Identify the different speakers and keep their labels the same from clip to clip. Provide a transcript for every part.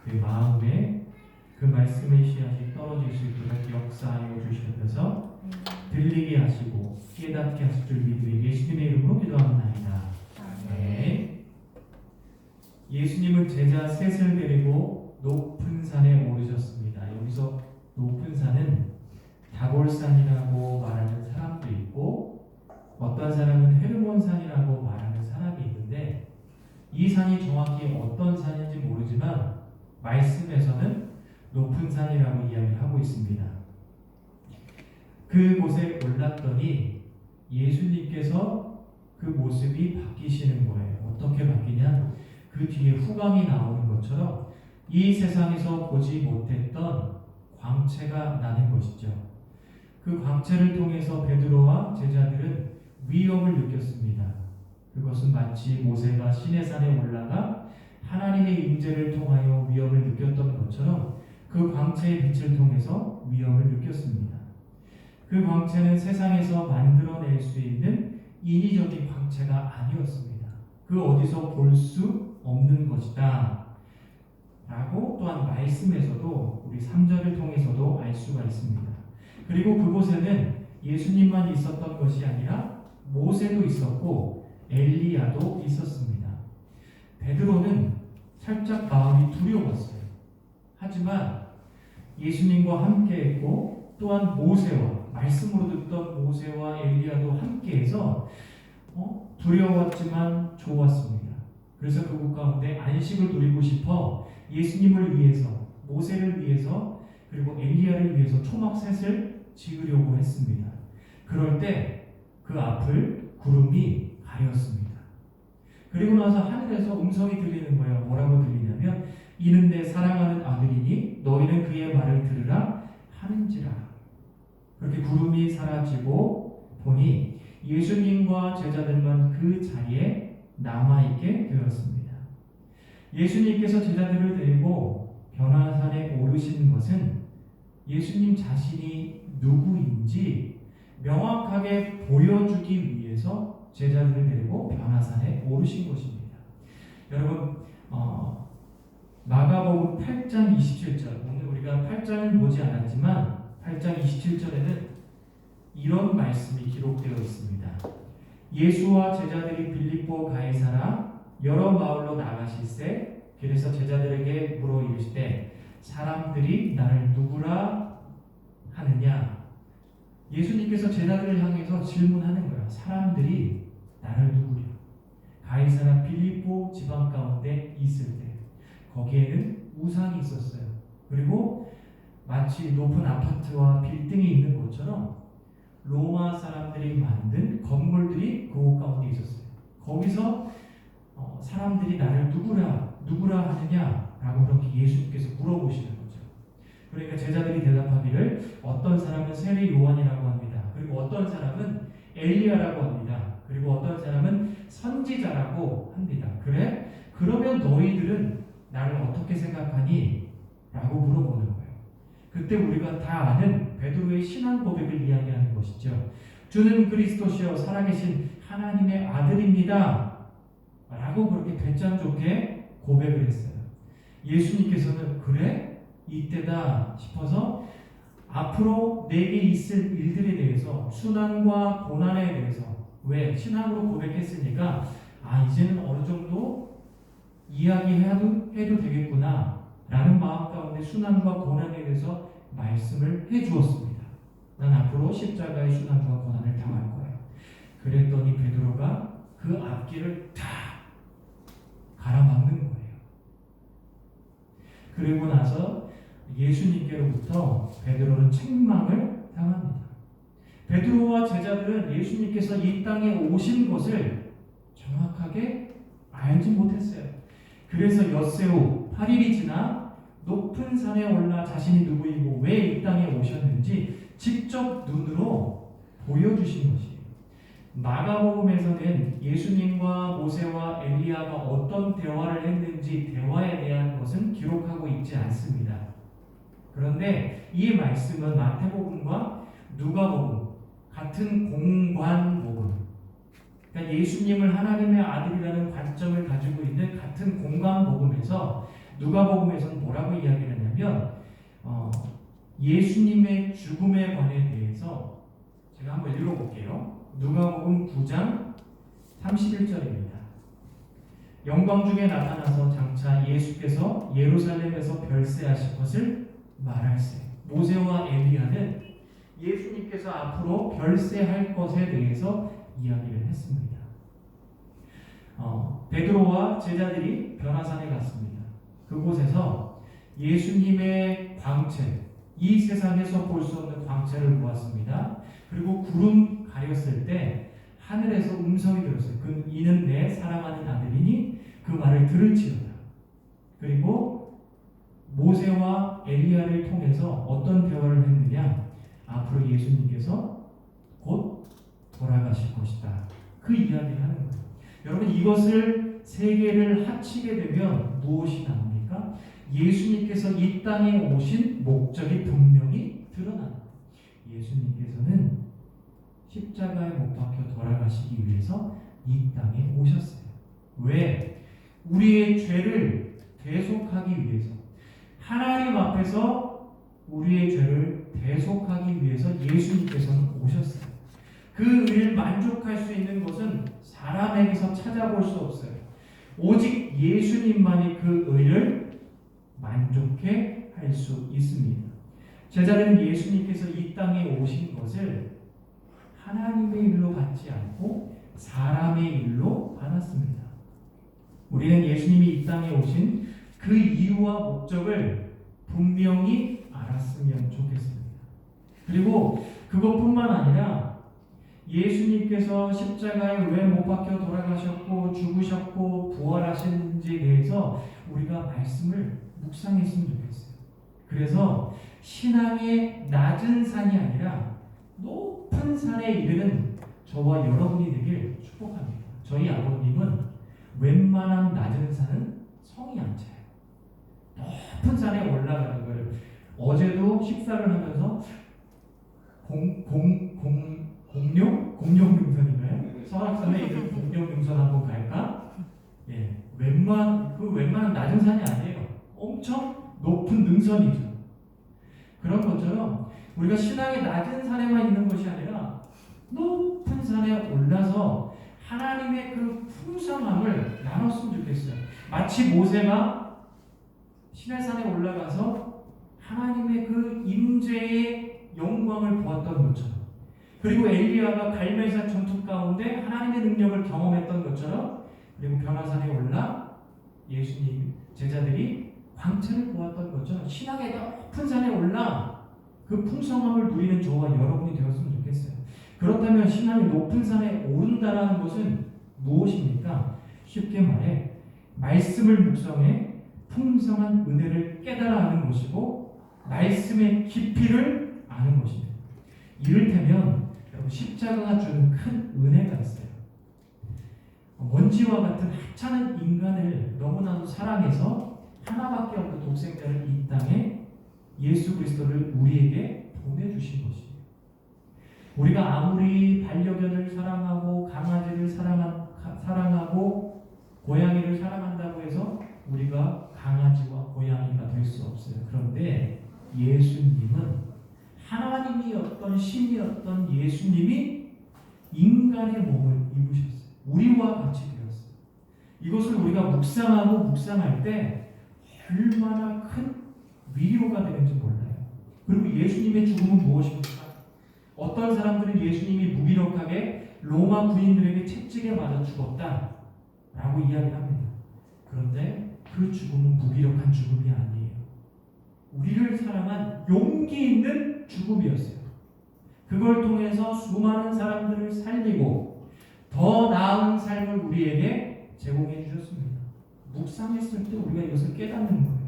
Speaker 1: 그 마음에 그 말씀의 씨앗이 떨어질 수 있도록 역사하여 주시옵소서. 들리게 하시고 깨닫게 하실 줄 믿으며 예수님의 이름으로 기도합니다. 네. 예수님은 제자 셋을 데리고 높은 산에 오르셨습니다. 여기서 높은 산은 다볼산이라고 말하는 사람도 있고 어떤 사람은 헤르몬산이라고 말하는 사람이 있는데 이 산이 정확히 어떤 산인지 모르지만 말씀에서는 높은 산이라고 이야기를 하고 있습니다. 그곳에 올랐더니 예수님께서 그 모습이 바뀌시는 거예요. 어떻게 바뀌냐? 그 뒤에 후광이 나오는 것처럼 이 세상에서 보지 못했던 광채가 나는 것이죠. 그 광채를 통해서 베드로와 제자들은 위협을 느꼈습니다. 그것은 마치 모세가 시내산에 올라가 하나님의 임재를 통하여 위협을 느꼈던 것처럼 그 광채의 빛을 통해서 위협을 느꼈습니다. 그 광채는 세상에서 만들어낼 수 있는 인위적인 광채가 아니었습니다. 그 어디서 볼 수 없는 것이다 라고 또한 말씀에서도 우리 3절을 통해서도 알 수가 있습니다. 그리고 그곳에는 예수님만 있었던 것이 아니라 모세도 있었고 엘리야도 있었습니다. 베드로는 살짝 마음이 두려웠어요. 하지만 예수님과 함께했고 또한 모세와 말씀으로 듣던 모세와 엘리야도 함께해서 두려웠지만 좋았습니다. 그래서 그곳 가운데 안식을 누리고 싶어 예수님을 위해서 모세를 위해서 그리고 엘리야를 위해서 초막셋을 지으려고 했습니다. 그럴 때 그 앞을 구름이 가렸습니다. 그리고 나서 하늘에서 음성이 들리는 거예요. 뭐라고 들리냐면 이는 내 사랑하는 아들이니 너희는 그의 말을 들으라 하는지라. 그렇게 구름이 사라지고 보니 예수님과 제자들만 그 자리에 남아있게 되었습니다. 예수님께서 제자들을 데리고 변화산에 오르신 것은 예수님 자신이 누구인지 명확하게 보여주기 위해서 제자들을 데리고 변화산에 오르신 것입니다. 여러분 마가복음 8장 27절 오늘 우리가 8장을 보지 않았지만 8장 27절에는 이런 말씀이 기록되어 있습니다. 예수와 제자들이 빌립보 가이사라 여러 마을로 나가실새 그래서 제자들에게 물어 이르시되 사람들이 나를 누구라 하느냐. 예수님께서 제자들을 향해서 질문하는 거야. 사람들이 나를 누구냐. 가이사라 빌립보 지방 가운데 있을 때 거기에는 우상이 있었어요. 그리고 마치 높은 아파트와 빌딩이 있는 것처럼 로마 사람들이 만든 건물들이 그곳 가운데 있었어요. 거기서 사람들이 나를 누구라 하느냐라고 그렇게 예수님께서 물어보시는 거죠. 그러니까 제자들이 대답하기를 어떤 사람은 세례 요한이라고 합니다. 그리고 어떤 사람은 엘리야라고 합니다. 그리고 어떤 사람은 선지자라고 합니다. 그래? 그러면 너희들은 나를 어떻게 생각하니? 라고 물어보는 거예요. 그때 우리가 다 아는 베드로의 신앙 고백을 이야기하는 것이죠. 주는 그리스도시요 살아계신 하나님의 아들입니다. 라고 그렇게 배짱 좋게 고백을 했어요. 예수님께서는 그래? 이때다 싶어서 앞으로 내게 있을 일들에 대해서 순환과 고난에 대해서 왜? 신앙으로 고백했으니까 이제는 어느 정도 이야기해도 되겠구나 라는 마음 가운데 순환과 고난에 대해서 말씀을 해주었습니다. 난 앞으로 십자가의 순환과 고난을 당할 거예요. 그랬더니 베드로가 그 앞길을 다 가로막는 거예요. 그리고 나서 예수님께로부터 베드로는 책망을 당합니다. 베드로와 제자들은 예수님께서 이 땅에 오신 것을 정확하게 알지 못했어요. 그래서 엿새우 8일이 지나 높은 산에 올라 자신이 누구이고 왜 이 땅에 오셨는지 직접 눈으로 보여주신 것이에요. 마가복음에서는 예수님과 모세와 엘리야가 어떤 대화를 했는지 대화에 대한 것은 기록하고 있지 않습니다. 그런데 이 말씀은 마태복음과 누가복음 같은 공관복음, 그러니까 예수님을 하나님의 아들이라는 관점을 가지고 있는 같은 공관복음에서 누가복음에서는 뭐라고 이야기를 하냐면 예수님의 죽음에 관해 대해서 제가 한번 읽어볼게요. 누가복음 9장 31절입니다. 영광 중에 나타나서 장차 예수께서 예루살렘에서 별세하실 것을 말할세. 모세와 엘리야는 예수님께서 앞으로 별세할 것에 대해서 이야기를 했습니다. 베드로와 제자들이 변화산에 갔습니다. 그곳에서 예수님의 광채, 이 세상에서 볼 수 없는 광채를 보았습니다. 그리고 구름 가렸을 때 하늘에서 음성이 들었어요. 이는 내 사랑하는 아들이니 그 말을 들을지어다. 그리고 모세와 엘리야를 통해서 어떤 대화를 했느냐? 앞으로 예수님께서 곧 돌아가실 것이다. 그 이야기를 하는 거예요. 여러분, 이것을 세 개를 합치게 되면 무엇이 나옵니까? 예수님께서 이 땅에 오신 목적이 분명히 드러납니다. 예수님께서는 십자가에 못 박혀 돌아가시기 위해서 이 땅에 오셨어요. 왜? 우리의 죄를 대속하기 위해서, 하나님 앞에서 우리의 죄를 대속하기 위해서 예수님께서는 오셨어요. 그 의를 만족할 수 있는 것은 사람에게서 찾아볼 수 없어요. 오직 예수님만이 그 의를 만족해 할 수 있습니다. 제자들은 예수님께서 이 땅에 오신 것을 하나님의 일로 받지 않고 사람의 일로 받았습니다. 우리는 예수님이 이 땅에 오신 그 이유와 목적을 분명히 알았으면 좋겠습니다. 그리고 그것뿐만 아니라 예수님께서 십자가에 왜 못 박혀 돌아가셨고 죽으셨고 부활하셨는지에 대해서 우리가 말씀을 묵상했으면 좋겠어요. 그래서 신앙의 낮은 산이 아니라 높은 산에 이르는 저와 여러분이 되길 축복합니다. 저희 아버님은 웬만한 낮은 산은 성이 안 차요. 높은 산에 올라가는 걸 어제도 식사를 하면서 공룡능선인가요? 설악산에 있는 공룡능선 한번 갈까? 예, 웬만한 낮은 산이 아니에요. 엄청 높은 능선이죠. 그런 것처럼 우리가 신앙의 낮은 산에만 있는 것이 아니라 높은 산에 올라서 하나님의 그 풍성함을 나눴으면 좋겠어요. 마치 모세가 시내산에 올라가서 하나님의 그 임재의 영광을 보았던 것처럼, 그리고 엘리야가 갈멜산 전투 가운데 하나님의 능력을 경험했던 것처럼, 그리고 변화산에 올라 예수님 제자들이 광채를 보았던 것처럼 신앙의 높은 산에 올라 그 풍성함을 누리는 저와 여러분이 되었으면 좋겠어요. 그렇다면 신앙의 높은 산에 오른다라는 것은 무엇입니까? 쉽게 말해 말씀을 묵상해 풍성한 은혜를 깨달아 아는 것이고 말씀의 깊이를 아는 것입니다. 이를테면 여러분, 십자가가 주는 큰 은혜가 있어요. 먼지와 같은 하찮은 인간을 너무나도 사랑해서 하나밖에 없는 독생자를 이 땅에 예수 그리스도를 우리에게 보내주신 것입니다. 우리가 아무리 반려견을 사랑하고 강아지를 사랑하고 고양이를 사랑한다고 해서 우리가 강아지와 고양이가 될 수 없어요. 그런데 예수님은 하나님이었던 신이었던 예수님이 인간의 몸을 입으셨어요. 우리와 같이 되었어요. 이것을 우리가 묵상할 때 얼마나 큰 위로가 되는지 몰라요. 그리고 예수님의 죽음은 무엇입니까? 어떤 사람들은 예수님이 무기력하게 로마 군인들에게 채찍에 맞아 죽었다 라고 이야기합니다. 그런데 그 죽음은 무기력한 죽음이 아니에요. 우리를 사랑한 용기 있는 죽음이었어요. 그걸 통해서 수많은 사람들을 살리고 더 나은 삶을 우리에게 제공해 주셨습니다. 묵상했을 때 우리가 이것을 깨닫는 거예요.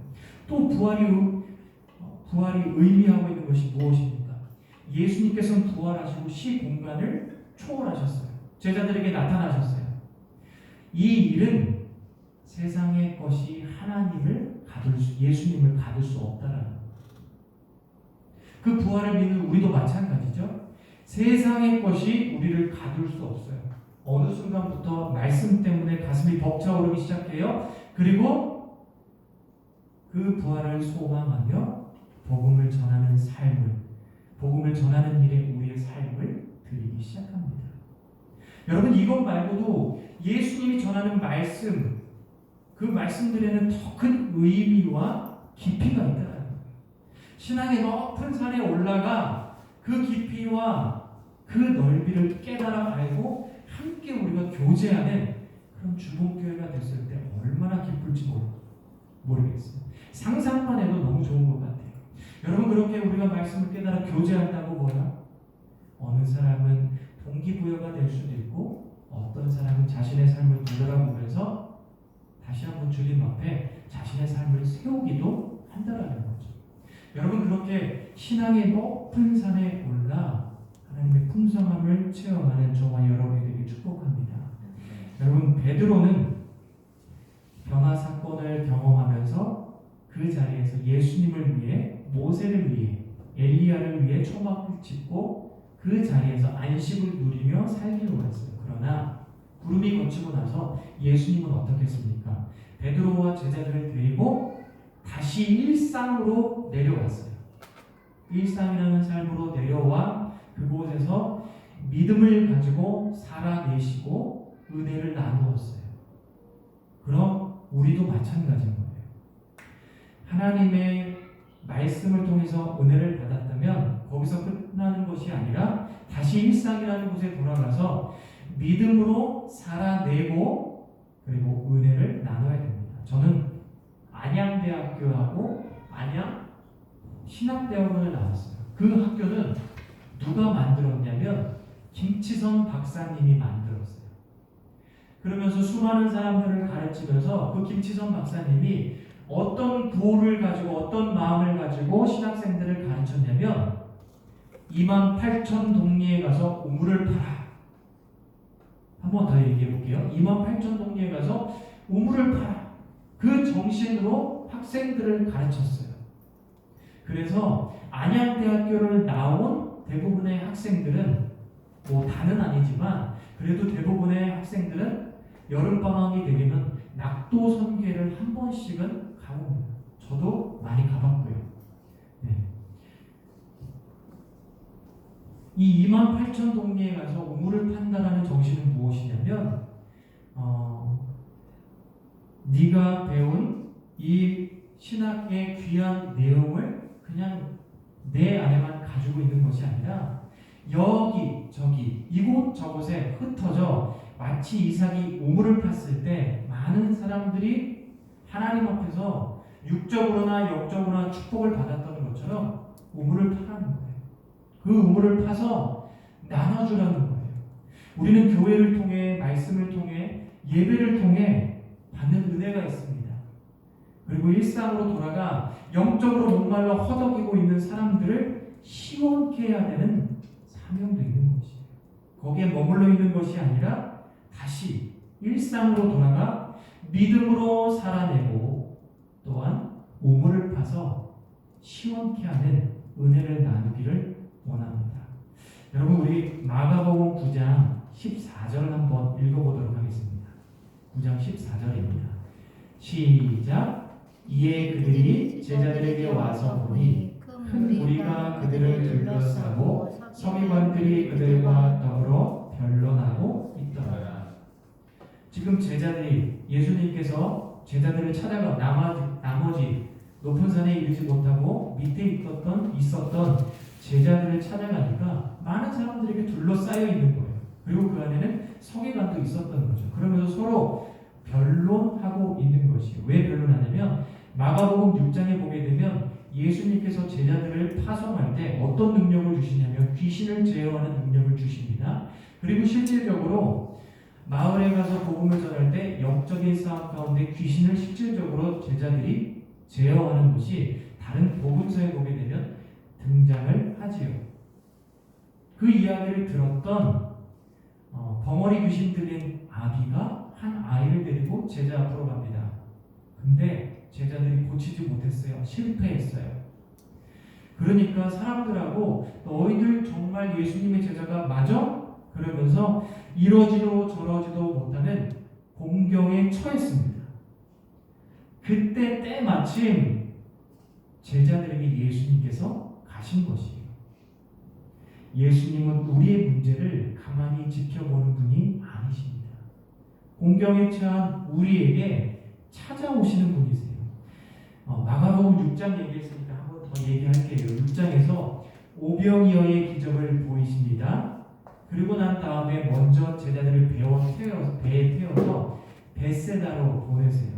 Speaker 1: 또 부활이 의미하고 있는 것이 무엇입니까? 예수님께서는 부활하시고 시 공간을 초월하셨어요. 제자들에게 나타나셨어요. 이 일은 세상의 것이 예수님을 가둘 수 없다라는 거예요. 그 부활을 믿는 우리도 마찬가지죠. 세상의 것이 우리를 가둘 수 없어요. 어느 순간부터 말씀 때문에 가슴이 벅차오르기 시작해요. 그리고 그 부활을 소망하며 복음을 전하는 삶을, 복음을 전하는 일에 우리의 삶을 드리기 시작합니다. 여러분, 이것 말고도 예수님이 전하는 말씀, 그 말씀들에는 더 큰 의미와 깊이가 있다는 거예요. 신앙의 높은 산에 올라가 그 깊이와 그 넓이를 깨달아 알고 함께 우리가 교제하는 그런 주복교회가 됐을 때 얼마나 기쁠지 모르겠어요. 상상만 해도 너무 좋은 것 같아요. 여러분, 그렇게 우리가 말씀을 깨달아 교제한다고 뭐야? 어느 사람은 동기부여가 될 수도 있고 어떤 사람은 자신의 삶을 돌아보면서 다시 한번 주님 앞에 자신의 삶을 세우기도 한다라는 거죠. 여러분, 그렇게 신앙의 높은 산에 올라 하나님의 풍성함을 체험하는 저와 여러분이 되길 축복합니다. 여러분, 베드로는 변화 사건을 경험하면서 그 자리에서 예수님을 위해, 모세를 위해, 엘리야를 위해 초막을 짓고 그 자리에서 안식을 누리며 살기로 했어요. 그러나 구름이 걷히고 나서 예수님은 어떻게 했습니까? 베드로와 제자들을 데리고 다시 일상으로 내려왔어요. 일상이라는 삶으로 내려와 그곳에서 믿음을 가지고 살아내시고 은혜를 나누었어요. 그럼 우리도 마찬가지인 거예요. 하나님의 말씀을 통해서 은혜를 받았다면 거기서 끝나는 것이 아니라 다시 일상이라는 곳에 돌아가서 믿음으로 살아내고 그리고 은혜를 나눠야 됩니다. 저는 안양대학교하고 안양 신학대학원을 나왔어요. 그 학교는 누가 만들었냐면 김치선 박사님이 만들었어요. 그러면서 수많은 사람들을 가르치면서 그 김치선 박사님이 어떤 구호를 가지고 어떤 마음을 가지고 신학생들을 가르쳤냐면 28,000동리에 가서 우물을 팔아. 한 번 더 얘기해 볼게요. 28,000동리에 가서 우물을 팔아. 그 정신으로 학생들을 가르쳤어요. 그래서 안양대학교를 나온 대부분의 학생들은 뭐 다는 아니지만 그래도 대부분의 학생들은 여름방학이 되면 낙도 선계를 한 번씩은 가봅니다. 저도 많이 가봤고요. 네. 이 28,000동리에 가서 우물을 판다라는 정신은 무엇이냐면 네가 배운 이 신학의 귀한 내용을 그냥 내 안에만 가지고 있는 것이 아니라 여기 저기 이곳 저곳에 흩어져 마치 이삭이 우물을 팠을 때 많은 사람들이 하나님 앞에서 육적으로나 영적으로나 축복을 받았던 것처럼 우물을 파라는 거예요. 그 우물을 파서 나눠주라는 거예요. 우리는 교회를 통해 말씀을 통해 예배를 통해 받는 은혜가 있습니다. 그리고 일상으로 돌아가 영적으로 목말라 허덕이고 있는 사람들을 시원케 해야 되는 사명도 있는 것이에요. 거기에 머물러 있는 것이 아니라 다시 일상으로 돌아가 믿음으로 살아내고 또한 우물을 파서 시원케 하는 은혜를 나누기를 원합니다. 여러분, 우리 마가복음 9장 14절을 한번 읽어보도록 하겠습니다. 9장 14절입니다. 시작. 이에 그들이 제자들에게 와서 보니 큰 무리가 그들을 둘러싸고 서기관들이 그들과 더불어 변론하고 있더라. 지금 제자들이 예수님께서 제자들을 찾아가 나머지 높은 산에 이르지 못하고 밑에 있었던 제자들을 찾아가니까 많은 사람들이 이렇게 둘러싸여 있는 거예요. 그리고 그 안에는 서기관도 있었던 거죠. 그러면서 서로 변론하고 있는 것이에요. 왜 변론하냐면 마가복음 6장에 보게 되면 예수님께서 제자들을 파송할 때 어떤 능력을 주시냐면 귀신을 제어하는 능력을 주십니다. 그리고 실질적으로 마을에 가서 복음을 전할 때 영적인 싸움 가운데 귀신을 실질적으로 제자들이 제어하는 것이 다른 복음서에 보게 되면 등장을 하지요. 그 이야기를 들었던 벙어리 귀신 들린 아비가 한 아이를 데리고 제자 앞으로 갑니다. 근데 제자들이 고치지 못했어요. 실패했어요. 그러니까 사람들하고 너희들 정말 예수님의 제자가 맞아? 그러면서 이러지도 저러지도 못하는 공경에 처했습니다. 그때 때마침 제자들에게 예수님께서 가신 것이에요. 예수님은 우리의 문제를 가만히 지켜보는 분이 아니십니다. 공경에 처한 우리에게 찾아오시는 분이세요. 마가복음 6장 얘기했으니까 한 번 더 얘기할게요. 6장에서 오병이어의 기적을 보이십니다. 그리고 난 다음에 먼저 제자들을 배에 태워서 벳세다로 보내세요.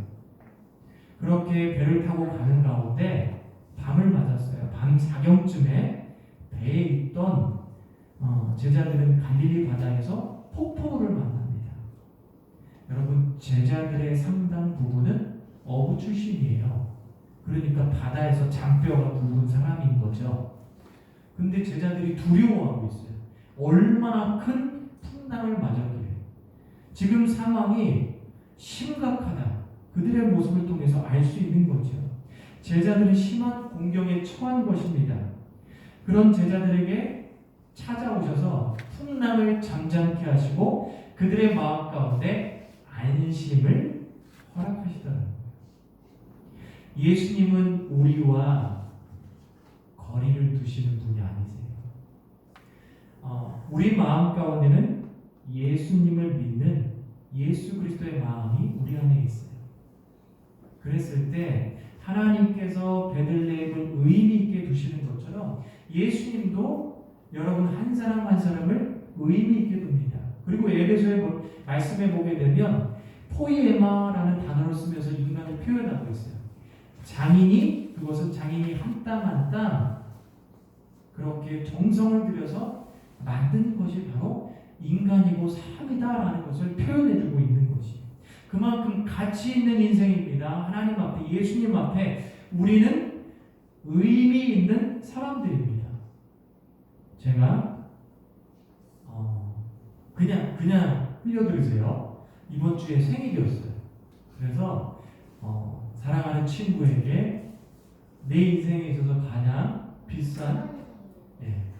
Speaker 1: 그렇게 배를 타고 가는 가운데 밤을 맞았어요. 밤 4경쯤에 배에 있던 제자들은 갈릴리 바다에서 폭포를 만납니다. 여러분, 제자들의 상당 부분은 어부 출신이에요. 그러니까 바다에서 장뼈가 굵은 사람인 거죠. 근데 제자들이 두려워하고 있어요. 얼마나 큰 풍랑을 맞았길래. 지금 상황이 심각하다. 그들의 모습을 통해서 알 수 있는 거죠. 제자들은 심한 공경에 처한 것입니다. 그런 제자들에게 찾아오셔서 풍랑을 잠잠케 하시고 그들의 마음 가운데 안심을 허락하시더라고요. 예수님은 우리와 거리를 두시는 분이 아니세요. 우리 마음 가운데는 예수님을 믿는 예수 그리스도의 마음이 우리 안에 있어요. 그랬을 때 하나님께서 베들레헴을 의미 있게 두시는 것처럼 예수님도 여러분 한 사람 한 사람을 의미 있게 둡니다. 그리고 에베소의 말씀에 보게 되면 포이에마라는 단어를 쓰면서 인간을 표현하고 있어요. 장인이, 그것은 장인이 한 땀 한 땀 그렇게 정성을 들여서 만든 것이 바로 인간이고 삶이다라는 것을 표현해주고 있는 것이에요. 그만큼 가치 있는 인생입니다. 하나님 앞에, 예수님 앞에 우리는 의미 있는 사람들입니다. 제가 그냥 흘려드리세요. 이번 주에 생일이었어요. 그래서 사랑하는 친구에게 내 인생에 있어서 가장 비싼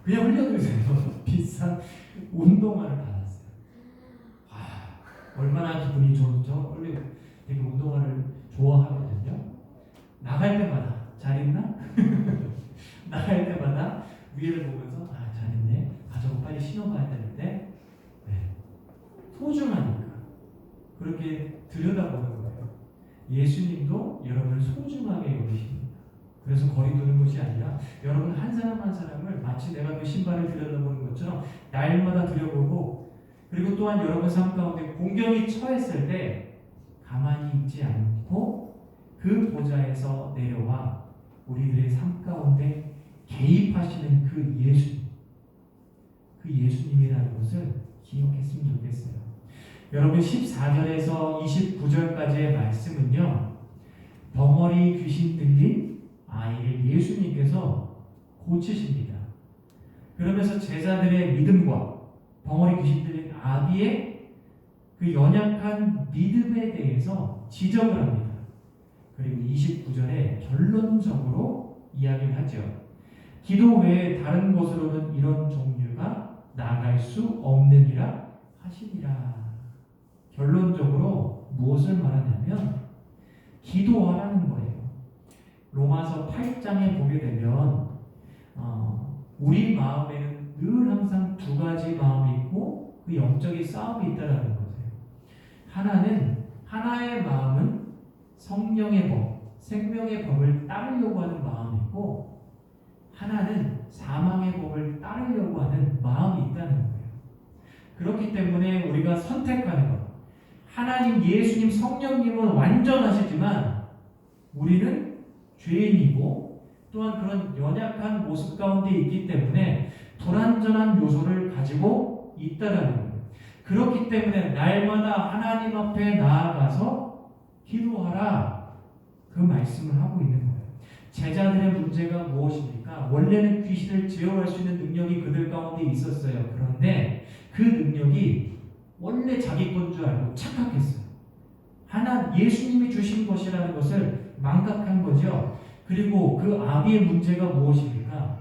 Speaker 1: 그냥 흘려드리세요. 비싼 운동화를 받았어요. 얼마나 기분이 좋죠? 원래 되게 운동화를 좋아하거든요. 나갈 때마다 잘 있나? 나갈 때마다 위에를 보면서 잘 있네. 저거 빨리 신어봐야 되는데 소중하니까 그렇게 들여다보는 거예요. 예수님도 여러분을 소중하게 여기십니다. 그래서 거리 두는 것이 아니라 여러분 한 사람 한 사람을 마치 내가 그 신발을 들여다보는 것처럼 날마다 들여보고, 그리고 또한 여러분 삶 가운데 공경이 처했을 때 가만히 있지 않고 그 보좌에서 내려와 우리들의 삶 가운데 개입하시는 그 예수님이라는 것을 기억했으면 좋겠어요. 여러분 14절에서 29절까지의 말씀은요, 벙어리 귀신 들린 아이를 예수님께서 고치십니다. 그러면서 제자들의 믿음과 벙어리 귀신 들린 아비의 그 연약한 믿음에 대해서 지적을 합니다. 그리고 29절에 결론적으로 이야기를 하죠. 기도 외에 다른 곳으로는 이런 종류가 나아갈 수 없느니라 하시니라. 결론적으로 무엇을 말하냐면 기도하라는 거예요. 로마서 8장에 보게 되면 우리 마음에는 늘 항상 두 가지 마음이 있고 그 영적인 싸움이 있다는 거예요. 하나의 마음은 성령의 법, 생명의 법을 따르려고 하는 마음이 있고, 하나는 사망의 법을 따르려고 하는 마음이 있다는 거예요. 그렇기 때문에 우리가 선택하는 것, 하나님, 예수님, 성령님은 완전하시지만 우리는 죄인이고 또한 그런 연약한 모습 가운데 있기 때문에 불완전한 요소를 가지고 있다라는 거예요. 그렇기 때문에 날마다 하나님 앞에 나아가서 기도하라, 그 말씀을 하고 있는 거예요. 제자들의 문제가 무엇입니까? 원래는 귀신을 제어할 수 있는 능력이 그들 가운데 있었어요. 그런데 그 능력이 원래 자기 건 줄 알고 착각했어요. 예수님이 주신 것이라는 것을 망각한 거죠. 그리고 그 아비의 문제가 무엇입니까?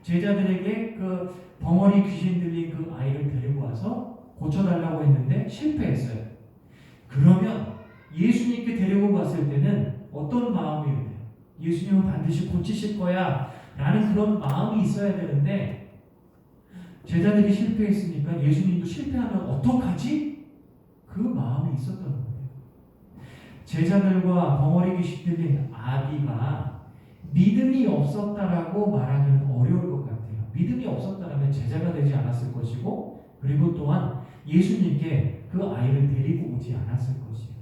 Speaker 1: 제자들에게 그 벙어리 귀신 들린 그 아이를 데리고 와서 고쳐달라고 했는데 실패했어요. 그러면 예수님께 데리고 갔을 때는 어떤 마음이에요? 예수님은 반드시 고치실 거야 라는 그런 마음이 있어야 되는데 제자들이 실패했으니까 예수님도 실패하면 어떡하지? 그 마음이 있었던 거예요. 제자들과 벙어리 귀신 들린 아비가 믿음이 없었다라고 말하기는 어려울 것 같아요. 믿음이 없었다면 제자가 되지 않았을 것이고 그리고 또한 예수님께 그 아이를 데리고 오지 않았을 것이에요.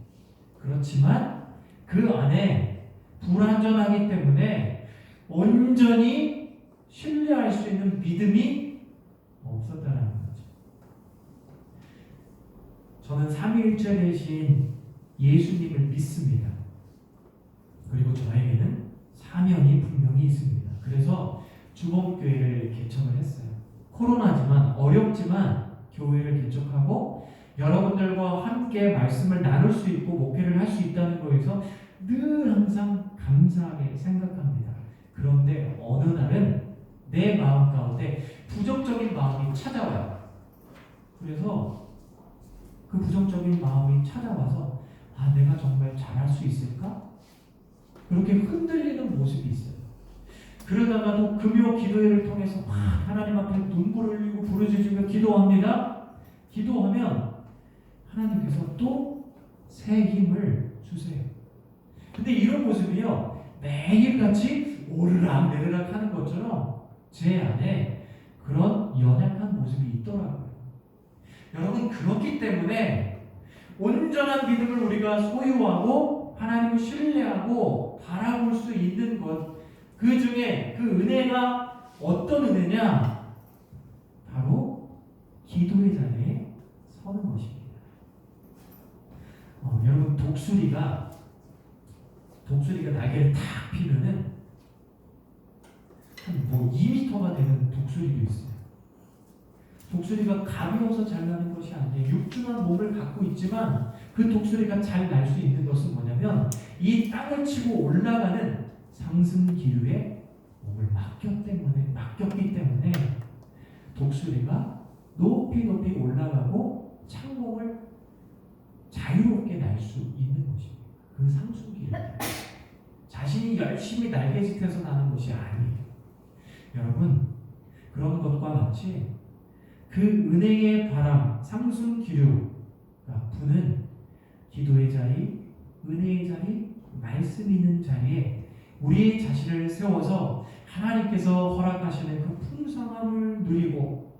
Speaker 1: 그렇지만 그 안에 불완전하기 때문에 온전히 신뢰할 수 있는 믿음이 없었다는 거죠. 저는 삼위일체 되신 예수님을 믿습니다. 그리고 저에게는 사명이 분명히 있습니다. 그래서 주목교회를 개척을 했어요. 코로나지만 어렵지만 교회를 개척하고 여러분들과 함께 말씀을 나눌 수 있고 목회를 할 수 있다는 거에서 늘 항상 감사하게 생각합니다. 그런데 어느 날은 내 마음 가운데 부정적인 마음이 찾아와요. 그래서 그 부정적인 마음이 찾아와서 내가 정말 잘할 수 있을까? 그렇게 흔들리는 모습이 있어요. 그러다가도 금요 기도회를 통해서 하나님 앞에 눈물을 흘리고 부르짖으며 기도합니다. 기도하면 하나님께서 또 새 힘을 주세요. 근데 이런 모습이요 매일같이 오르락 내리락 하는 것처럼 제 안에 그런 연약한 모습이 있더라고요. 여러분 그렇기 때문에 온전한 믿음을 우리가 소유하고 하나님을 신뢰하고 바라볼 수 있는 것, 그 중에 그 은혜가 어떤 은혜냐? 바로 기도의 자리에 서는 것입니다. 여러분 독수리가 날개를 탁 피면은 한 2m가 되는 독수리도 있어요. 독수리가 가벼워서 잘 나는 것이 아니에요. 육중한 몸을 갖고 있지만 그 독수리가 잘 날 수 있는 것은 뭐냐면 이 땅을 치고 올라가는 상승 기류에 몸을 맡겼기 때문에 독수리가 높이 올라가고 창공을 자유롭게 날 수 있는 것입니다. 그 상승 기류 자신이 열심히 날개짓해서 나는 것이 아니에요. 여러분 그런 것과 같이 그 은혜의 바람, 상승 기류가 부는 기도의 자리, 은혜의 자리, 말씀 있는 자리에 우리의 자신을 세워서 하나님께서 허락하시는 그 풍성함을 누리고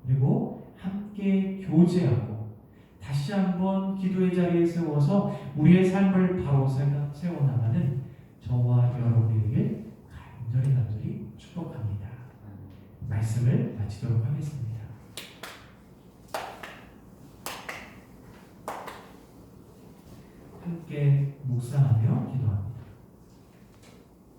Speaker 1: 그리고 함께 교제하고 다시 한번 기도의 자리에 세워서 우리의 삶을 바로 세워나가는 저와 여러분에게 간절히 축복합니다. 말씀을 마치도록 하겠습니다. 함께 묵상하며 기도합니다.